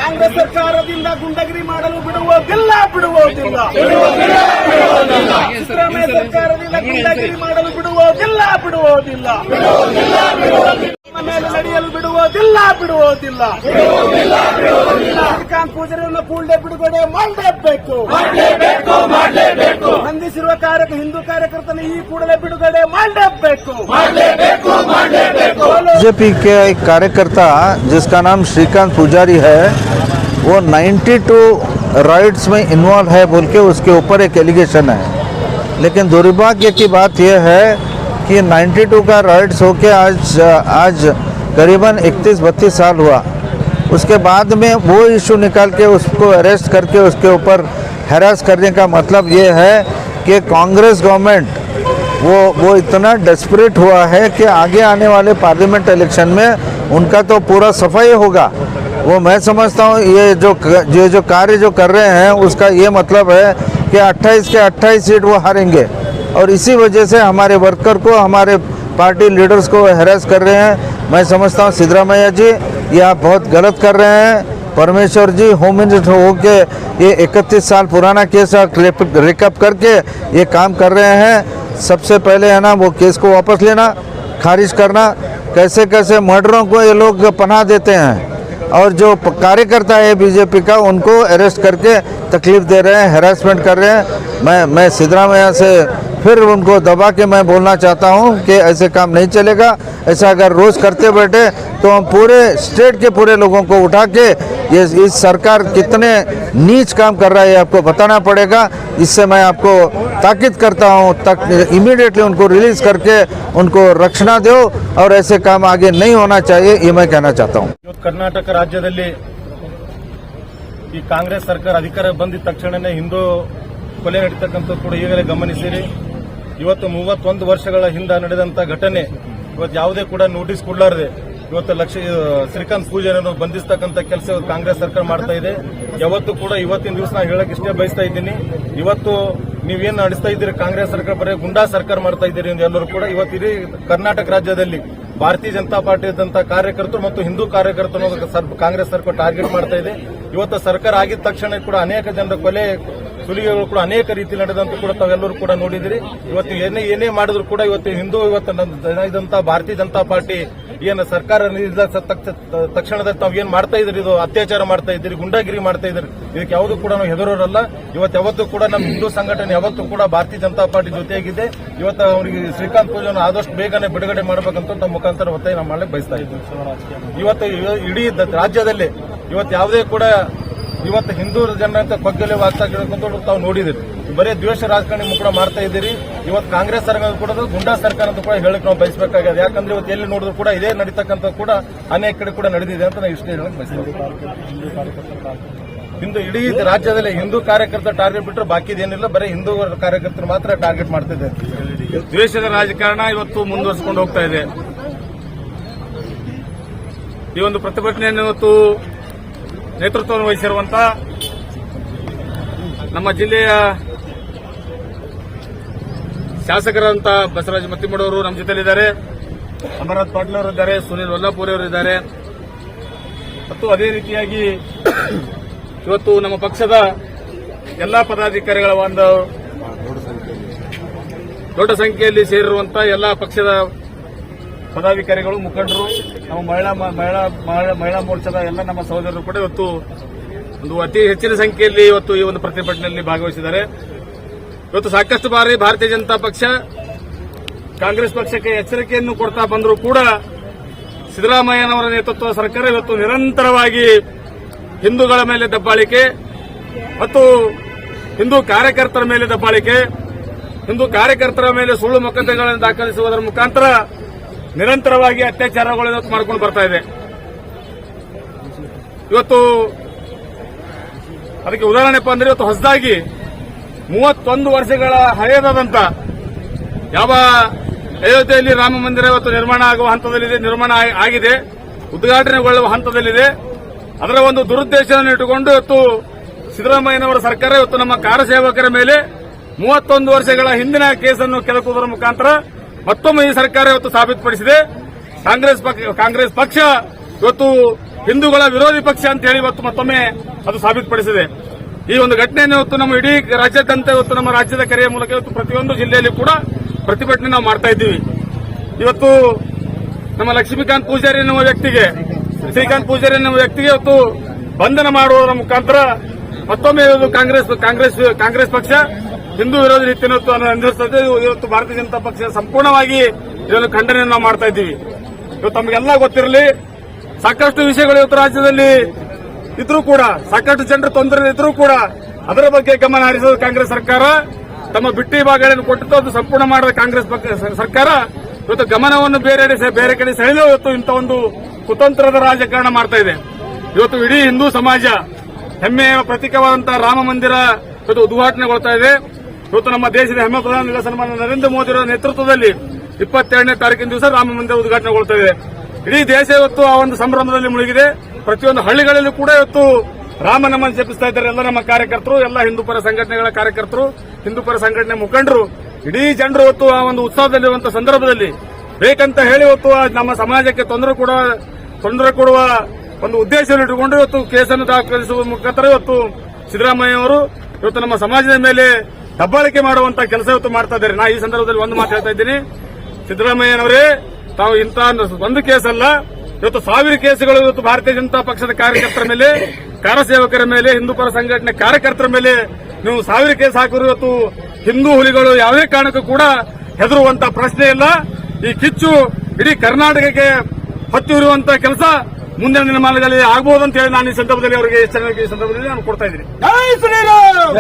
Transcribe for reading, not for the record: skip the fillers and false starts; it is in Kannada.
ಕಾಂಗ್ರೆಸ್ ಸರ್ಕಾರದಿಂದ ಗುಂಡಗಿರಿ ಮಾಡಲು ಬಿಡುವುದಿಲ್ಲ. ಸಿದ್ದರಾಮಯ್ಯ ಸರ್ಕಾರದಿಂದ ಗುಂಡಗಿರಿ ಮಾಡಲು ಬಿಡುವುದಿಲ್ಲ. ಮೇಲೆ ನಡೆಯಲು ಬಿಡುವುದಿಲ್ಲ. ಶ್ರೀಕಾಂತ್ ಪೂಜಾರಿಯನ್ನು ಕೂಡಲೇ ಬಿಡುಗಡೆ ಮಾಡಲೇಬೇಕು. ಬಂಧಿಸಿರುವ ಹಿಂದೂ ಕಾರ್ಯಕರ್ತನ ಈ ಕೂಡಲೇ ಬಿಡುಗಡೆ ಮಾಡಲೇಬೇಕು. बीजेपी के एक कार्यकर्ता जिसका नाम श्रीकांत पुजारी है, वो 92 राइट्स में इन्वॉल्व है बोल के उसके ऊपर एक एलिगेशन है। लेकिन दुर्भाग्य की बात यह है कि 92 का राइट्स होके आज करीबन 31-32 साल हुआ। उसके बाद में वो इशू निकाल के उसको अरेस्ट करके उसके ऊपर हैरास करने का मतलब ये है कि कांग्रेस गवर्नमेंट वो इतना डेस्परेट हुआ है कि आगे आने वाले पार्लियामेंट इलेक्शन में उनका तो पूरा सफाई होगा। वो मैं समझता हूँ ये जो कार्य जो कर रहे हैं उसका ये मतलब है कि 28 के 28 सीट वो हारेंगे, और इसी वजह से हमारे वर्कर को, हमारे पार्टी लीडर्स को हैरास कर रहे हैं। मैं समझता हूँ सिद्धरामैया जी ये आप बहुत गलत कर रहे हैं। परमेश्वर जी होम मिनिस्टर होके ये 31 साल पुराना केस रिकअप करके ये काम कर रहे हैं। सबसे पहले है ना वो केस को वापस लेना, खारिज करना। कैसे मर्डरों को ये लोग पनाह देते हैं, और जो कार्यकर्ता है बीजेपी का उनको अरेस्ट करके तकलीफ दे रहे हैं, हैरेसमेंट कर रहे हैं। मैं सिद्धरामैया से फिर उनको दबा के मैं बोलना चाहता हूं कि ऐसे काम नहीं चलेगा। ऐसा अगर रोज़ करते बैठे तो हम पूरे स्टेट के पूरे लोगों को उठा के ये इस सरकार कितने नीच काम कर रहा है आपको बताना पड़ेगा। इससे मैं आपको ताकीद करता हूं, इमीडिएटली उनको रिलीज़ करके उनको रक्षणा दो, और ऐसे काम आगे नहीं होना चाहिए, ये मैं कहना चाहता हूँ। कर्नाटक राज्यದಲ್ಲಿ ಈ ಕಾಂಗ್ರೆಸ್ ಸರ್ಕಾರ ಅಧಿಕಾರ ಬಂದಿದ ತಕ್ಷಣನೇ ಹಿಂದೂ ಕೊಲೆ ನಡೀತಕ್ಕಂಥ ಕೂಡ ಈಗಲೇ ಗಮನಿಸಿರಿ. ಇವತ್ತು 31 ವರ್ಷಗಳ ಹಿಂದೆ ನಡೆದಂತ ಘಟನೆ ಇವತ್ತು ಯಾವುದೇ ಕೂಡ ನೋಟಿಸ್ ಕೊಡಲಾರದೆ ಇವತ್ತು ಶ್ರೀಕಾಂತ್ ಪೂಜಾರಿಯನ್ನು ಬಂಧಿಸತಕ್ಕಂಥ ಕೆಲಸ ಕಾಂಗ್ರೆಸ್ ಸರ್ಕಾರ ಮಾಡ್ತಾ ಇದೆ. ಯಾವತ್ತು ಕೂಡ ಇವತ್ತಿನ ದಿವಸ ನಾನು ಹೇಳಕ್ ಇಷ್ಟೇ ಬಯಸ್ತಾ ಇದ್ದೀನಿ, ಇವತ್ತು ನೀವೇನು ನಡೆಸ್ತಾ ಇದ್ದೀರಿ ಕಾಂಗ್ರೆಸ್ ಸರ್ಕಾರ ಬರೀ ಗುಂಡಾ ಸರ್ಕಾರ ಮಾಡ್ತಾ ಇದ್ದೀರಿ ಎಂದು ಎಲ್ಲರೂ ಕೂಡ ಇವತ್ತು ಇಡೀ ಕರ್ನಾಟಕ ರಾಜ್ಯದಲ್ಲಿ ಭಾರತೀಯ ಜನತಾ ಪಾರ್ಟಿಯಾದಂಥ ಕಾರ್ಯಕರ್ತರು ಮತ್ತು ಹಿಂದೂ ಕಾರ್ಯಕರ್ತರು ಕಾಂಗ್ರೆಸ್ ಸರ್ಕಾರ ಟಾರ್ಗೆಟ್ ಮಾಡ್ತಾ ಇದೆ. ಇವತ್ತು ಸರ್ಕಾರ ಆಗಿದ ತಕ್ಷಣ ಕೂಡ ಅನೇಕ ಜನರ ಕೊಲೆ ಸುಲಿಗೆಗಳು ಕೂಡ ಅನೇಕ ರೀತಿ ನಡೆದಂತ ಕೂಡ ತಾವೆಲ್ಲರೂ ಕೂಡ ನೋಡಿದಿರಿ. ಇವತ್ತು ಏನೇ ಮಾಡಿದ್ರು ಕೂಡ ಇವತ್ತು ಇದಂತ ಭಾರತೀಯ ಜನತಾ ಪಾರ್ಟಿ ಏನು ಸರ್ಕಾರ ತಕ್ಷಣದಲ್ಲಿ ತಾವು ಏನ್ ಮಾಡ್ತಾ ಇದ್ರಿ, ಇದು ಅತ್ಯಾಚಾರ ಮಾಡ್ತಾ ಇದ್ದೀರಿ, ಗುಂಡಾಗಿರಿ ಮಾಡ್ತಾ ಇದ್ರಿ, ಇದಕ್ಕೆ ಯಾವುದು ಕೂಡ ನಾವು ಹೆದರೋರಲ್ಲ. ಇವತ್ತು ಯಾವತ್ತೂ ಕೂಡ ನಮ್ಮ ಹಿಂದೂ ಸಂಘಟನೆ ಯಾವತ್ತೂ ಕೂಡ ಭಾರತೀಯ ಜನತಾ ಪಾರ್ಟಿ ಜೊತೆಯಾಗಿದೆ. ಇವತ್ತು ಅವರಿಗೆ ಶ್ರೀಕಾಂತ್ ಪೂಜಾರಿಯನ್ನು ಆದಷ್ಟು ಬೇಗನೆ ಬಿಡುಗಡೆ ಮಾಡಬೇಕಂತ ನಮ್ಮ ಮುಖಾಂತರ ಒತ್ತಾಯ ನಾವು ಮಾಡಲಿಕ್ಕೆ ಬಯಸ್ತಾ ಇದ್ದೀವಿ. ಇವತ್ತು ಇಡೀ ರಾಜ್ಯದಲ್ಲಿ ಇವತ್ತು ಯಾವುದೇ ಕೂಡ ಇವತ್ತು ಹಿಂದೂ ಜನರಂತ ಕಗ್ಗಲೆವಾಗ್ತಾ ತಾವು ನೋಡಿದಿರಿ. ಬರೀ ದ್ವೇಷ ರಾಜಕಾರಣ ಕೂಡ ಮಾಡ್ತಾ ಇದ್ದೀರಿ. ಇವತ್ತು ಕಾಂಗ್ರೆಸ್ ಸರ್ಕಾರ ಕೂಡ ಗುಂಡಾ ಸರ್ಕಾರ ಅಂತ ಕೂಡ ಹೇಳಕ್ ನಾವು ಬಯಸಬೇಕಾಗಿದೆ. ಯಾಕಂದ್ರೆ ಇವತ್ತು ಎಲ್ಲಿ ನೋಡಿದ್ರು ಕೂಡ ಇದೇ ನಡೀತಕ್ಕಂಥ ಕೂಡ ಅನೇಕ ಕಡೆ ಕೂಡ ನಡೆದಿದೆ ಅಂತ ನಾವು ಇಷ್ಟೇ ಹೇಳಕ್ ಬಯಸ್ತೀವಿ. ಇಡೀ ರಾಜ್ಯದಲ್ಲಿ ಹಿಂದೂ ಕಾರ್ಯಕರ್ತರ ಟಾರ್ಗೆಟ್ ಬಿಟ್ಟರೆ ಬಾಕಿದೇನಿಲ್ಲ, ಬರೀ ಹಿಂದೂ ಕಾರ್ಯಕರ್ತರು ಮಾತ್ರ ಟಾರ್ಗೆಟ್ ಮಾಡ್ತಿದೆ. ದ್ವೇಷದ ರಾಜಕಾರಣ ಇವತ್ತು ಮುಂದುವರಿಸಿಕೊಂಡು ಹೋಗ್ತಾ ಇದೆ. ಈ ಒಂದು ಪ್ರತಿಭಟನೆಯನ್ನು ಇವತ್ತು ನೇತೃತ್ವವನ್ನು ವಹಿಸಿರುವಂತ ನಮ್ಮ ಜಿಲ್ಲೆಯ ಶಾಸಕರಂತ ಬಸವರಾಜ ಮತ್ತಿಮೂಡವರು ನಮ್ಮ ಜೊತೆಲಿದ್ದಾರೆ, ಅಮರನಾಥ್ ಪಾಟೀಲ್ ಅವರಿದ್ದಾರೆ, ಸುನೀಲ್ ವಲ್ಲಾಪುರಿ ಅವರಿದ್ದಾರೆ. ಮತ್ತು ಅದೇ ರೀತಿಯಾಗಿ ಇವತ್ತು ನಮ್ಮ ಪಕ್ಷದ ಎಲ್ಲಾ ಪದಾಧಿಕಾರಿಗಳ ಒಂದು ದೊಡ್ಡ ಸಂಖ್ಯೆಯಲ್ಲಿ ಸೇರಿರುವಂತಹ ಎಲ್ಲಾ ಪಕ್ಷದ ಪದಾಧಿಕಾರಿಗಳು, ಮುಖಂಡರು, ನಮ್ಮ ಮಹಿಳಾ ಮೋರ್ಚಾದ ಎಲ್ಲ ನಮ್ಮ ಸಹೋದರರು ಕೂಡ ಇವತ್ತು ಒಂದು ಅತಿ ಹೆಚ್ಚಿನ ಸಂಖ್ಯೆಯಲ್ಲಿ ಇವತ್ತು ಈ ಒಂದು ಪ್ರತಿಭಟನೆಯಲ್ಲಿ ಭಾಗವಹಿಸಿದ್ದಾರೆ. ಇವತ್ತು ಸಾಕಷ್ಟು ಬಾರಿ ಭಾರತೀಯ ಜನತಾ ಪಕ್ಷ ಕಾಂಗ್ರೆಸ್ ಪಕ್ಷಕ್ಕೆ ಎಚ್ಚರಿಕೆಯನ್ನು ಕೊಡ್ತಾ ಬಂದರೂ ಕೂಡ ಸಿದ್ದರಾಮಯ್ಯನವರ ನೇತೃತ್ವದ ಸರ್ಕಾರ ಇವತ್ತು ನಿರಂತರವಾಗಿ ಹಿಂದೂಗಳ ಮೇಲೆ ದಬ್ಬಾಳಿಕೆ ಮತ್ತು ಹಿಂದೂ ಕಾರ್ಯಕರ್ತರ ಮೇಲೆ ದಬ್ಬಾಳಿಕೆ, ಹಿಂದೂ ಕಾರ್ಯಕರ್ತರ ಮೇಲೆ ಸುಳ್ಳು ಮೊಕದ್ದಮೆಗಳನ್ನು ದಾಖಲಿಸುವುದರ ಮುಖಾಂತರ ನಿರಂತರವಾಗಿ ಅತ್ಯಾಚಾರಗಳು ಮಾಡಿಕೊಂಡು ಬರ್ತಾ ಇದೆ. ಇವತ್ತು ಅದಕ್ಕೆ ಉದಾಹರಣೆಪ್ಪ ಅಂದ್ರೆ ಇವತ್ತು ಹೊಸದಾಗಿ 31 ವರ್ಷಗಳ ಹಳೆಯದಾದಂತ ಯಾವ ಅಯೋಧ್ಯೆಯಲ್ಲಿ ರಾಮ ಮಂದಿರ ಇವತ್ತು ನಿರ್ಮಾಣ ಆಗುವ ಹಂತದಲ್ಲಿದೆ, ನಿರ್ಮಾಣ ಆಗಿದೆ, ಉದ್ಘಾಟನೆಗೊಳ್ಳುವ ಹಂತದಲ್ಲಿದೆ. ಅದರ ಒಂದು ದುರುದ್ದೇಶವನ್ನು ಇಟ್ಟುಕೊಂಡು ಇವತ್ತು ಸಿದ್ದರಾಮಯ್ಯನವರ ಸರ್ಕಾರ ಇವತ್ತು ನಮ್ಮ ಕಾರ್ಯಸೇವಕರ ಮೇಲೆ 31 ವರ್ಷಗಳ ಹಿಂದಿನ ಕೇಸನ್ನು ಕೆದಕುವುದರ ಮುಖಾಂತರ ಮತ್ತೊಮ್ಮೆ ಈ ಸರ್ಕಾರ ಇವತ್ತು ಸಾಬೀತುಪಡಿಸಿದೆ. ಕಾಂಗ್ರೆಸ್ ಪಕ್ಷ ಇವತ್ತು ಹಿಂದೂಗಳ ವಿರೋಧಿ ಪಕ್ಷ ಅಂತ ಹೇಳಿ ಇವತ್ತು ಮತ್ತೊಮ್ಮೆ ಅದು ಸಾಬೀತುಪಡಿಸಿದೆ. ಈ ಒಂದು ಘಟನೆಯನ್ನು ಇವತ್ತು ನಮ್ಮ ಇಡೀ ರಾಜ್ಯಾದ್ಯಂತ ಇವತ್ತು ನಮ್ಮ ರಾಜ್ಯದ ಕರೆಯ ಮೂಲಕ ಇವತ್ತು ಪ್ರತಿಯೊಂದು ಜಿಲ್ಲೆಯಲ್ಲಿ ಕೂಡ ಪ್ರತಿಭಟನೆ ನಾವು ಮಾಡ್ತಾ ಇದ್ದೀವಿ. ಇವತ್ತು ನಮ್ಮ ಲಕ್ಷ್ಮೀಕಾಂತ್ ಪೂಜಾರಿ ಎನ್ನುವ ವ್ಯಕ್ತಿಗೆ, ಶ್ರೀಕಾಂತ್ ಪೂಜಾರಿ ಎನ್ನುವ ವ್ಯಕ್ತಿಗೆ ಇವತ್ತು ಬಂಧನ ಮಾಡುವುದರ ಮುಖಾಂತರ ಮತ್ತೊಮ್ಮೆ ಕಾಂಗ್ರೆಸ್ ಪಕ್ಷ ಹಿಂದೂ ವಿರೋಧಿ ರೀತಿಯನ್ನು ಅನುಸರಿಸುತ್ತದೆ. ಇವತ್ತು ಭಾರತೀಯ ಜನತಾ ಪಕ್ಷ ಸಂಪೂರ್ಣವಾಗಿ ಇದನ್ನು ಖಂಡನೆಯನ್ನು ನಾವು ಮಾಡ್ತಾ ಇದ್ದೀವಿ. ಇವತ್ತು ತಮಗೆಲ್ಲ ಗೊತ್ತಿರಲಿ, ಸಾಕಷ್ಟು ವಿಷಯಗಳು ಇವತ್ತು ರಾಜ್ಯದಲ್ಲಿ ಇದ್ರೂ ಕೂಡ, ಸಾಕಷ್ಟು ಜನರ ತೊಂದರೆ ಇದ್ರೂ ಕೂಡ ಅದರ ಬಗ್ಗೆ ಗಮನ ಹರಿಸೋದು ಕಾಂಗ್ರೆಸ್ ಸರ್ಕಾರ. ತಮ್ಮ ಬಿಟ್ಟಿ ಭಾಗಗಳನ್ನು ಕೊಟ್ಟಿದ್ದು ಅದು ಸಂಪೂರ್ಣ ಮಾಡಿದ ಕಾಂಗ್ರೆಸ್ ಸರ್ಕಾರ ಇವತ್ತು ಗಮನವನ್ನು ಬೇರೆ ಕಡೆ ಸೆಳೆದು ಇವತ್ತು ಇಂಥ ಒಂದು ಕುತಂತ್ರದ ರಾಜಕಾರಣ ಮಾಡ್ತಾ ಇದೆ. ಇವತ್ತು ಇಡೀ ಹಿಂದೂ ಸಮಾಜ ಹೆಮ್ಮೆಯ ಪ್ರತೀಕವಾದಂತಹ ರಾಮ ಮಂದಿರ ಇವತ್ತು ಉದ್ಘಾಟನೆಗೊಳ್ತಾ ಇದೆ. ಇವತ್ತು ನಮ್ಮ ದೇಶದ ಹೆಮ್ಮೆ ಪ್ರಧಾನಿ ಸನ್ಮಾನ ನರೇಂದ್ರ ಮೋದಿ ಅವರ ನೇತೃತ್ವದಲ್ಲಿ 22ನೇ ತಾರೀಕಿನ ದಿವಸ ರಾಮ ಮಂದಿರ ಉದ್ಘಾಟನೆಗೊಳ್ತಾ ಇದೆ. ಇಡೀ ದೇಶ ಇವತ್ತು ಆ ಒಂದು ಸಂಭ್ರಮದಲ್ಲಿ ಮುಳುಗಿದೆ. ಪ್ರತಿಯೊಂದು ಹಳ್ಳಿಗಳಲ್ಲೂ ಕೂಡ ಇವತ್ತು ರಾಮನಮನ ಜಪಿಸ್ತಾ ಇದ್ದಾರೆ ಎಲ್ಲ ನಮ್ಮ ಕಾರ್ಯಕರ್ತರು, ಎಲ್ಲ ಹಿಂದೂಪರ ಸಂಘಟನೆಗಳ ಕಾರ್ಯಕರ್ತರು, ಹಿಂದೂಪರ ಸಂಘಟನೆ ಮುಖಂಡರು, ಇಡೀ ಜನರು ಇವತ್ತು ಆ ಒಂದು ಉತ್ಸವದಲ್ಲಿರುವಂತಹ ಸಂದರ್ಭದಲ್ಲಿ ಬೇಕಂತ ಹೇಳಿ ಇವತ್ತು ನಮ್ಮ ಸಮಾಜಕ್ಕೆ ತೊಂದರೆ ಕೊಡುವ ಒಂದು ಉದ್ದೇಶವನ್ನು ಇಟ್ಟುಕೊಂಡು ಇವತ್ತು ಕೇಸನ್ನು ದಾಖಲಿಸುವ ಮುಖಾಂತರ ಇವತ್ತು ಸಿದ್ದರಾಮಯ್ಯ ಅವರು ಇವತ್ತು ನಮ್ಮ ಸಮಾಜದ ಮೇಲೆ ದಬ್ಬಾಳಿಕೆ ಮಾಡುವಂತಹ ಕೆಲಸ ಇವತ್ತು ಮಾಡ್ತಾ ಇದ್ದಾರೆ. ನಾ ಈ ಸಂದರ್ಭದಲ್ಲಿ ಒಂದು ಮಾತು ಹೇಳ್ತಾ ಇದ್ದೀನಿ, ಸಿದ್ದರಾಮಯ್ಯನವರೇ, ತಾವು ಇಂತಹ ಒಂದು ಕೇಸ್ ಅಲ್ಲ, ಇವತ್ತು 1000 ಕೇಸುಗಳು ಇವತ್ತು ಭಾರತೀಯ ಜನತಾ ಪಕ್ಷದ ಕಾರ್ಯಕರ್ತರ ಮೇಲೆ, ಕಾರ್ಯಸೇವಕರ ಮೇಲೆ, ಹಿಂದೂಪರ ಸಂಘಟನೆ ಕಾರ್ಯಕರ್ತರ ಮೇಲೆ ನೀವು 1000 ಕೇಸ್ ಹಾಕಿದ್ರು ಇವತ್ತು ಹಿಂದೂ ಹುಲಿಗಳು ಯಾವುದೇ ಕಾರಣಕ್ಕೂ ಕೂಡ ಹೆದರುವಂತಹ ಪ್ರಶ್ನೆ ಇಲ್ಲ. ಈ ಕಿಚ್ಚು ಇಡೀ ಕರ್ನಾಟಕಕ್ಕೆ ಹೊತ್ತಿರುವಂತಹ ಕೆಲಸ ಮುಂದಿನ ದಿನಮಾನಗಳಲ್ಲಿ ಆಗಬಹುದು ಅಂತ ಹೇಳಿ ನಾನು ಈ ಸಂದರ್ಭದಲ್ಲಿ ಅವರಿಗೆ ಎಚ್ಚರಿಕೆ ನಾನು ಕೊಡ್ತಾ ಇದ್ದೀನಿ. ಜೈ ಶ್ರೀರಾಮ್.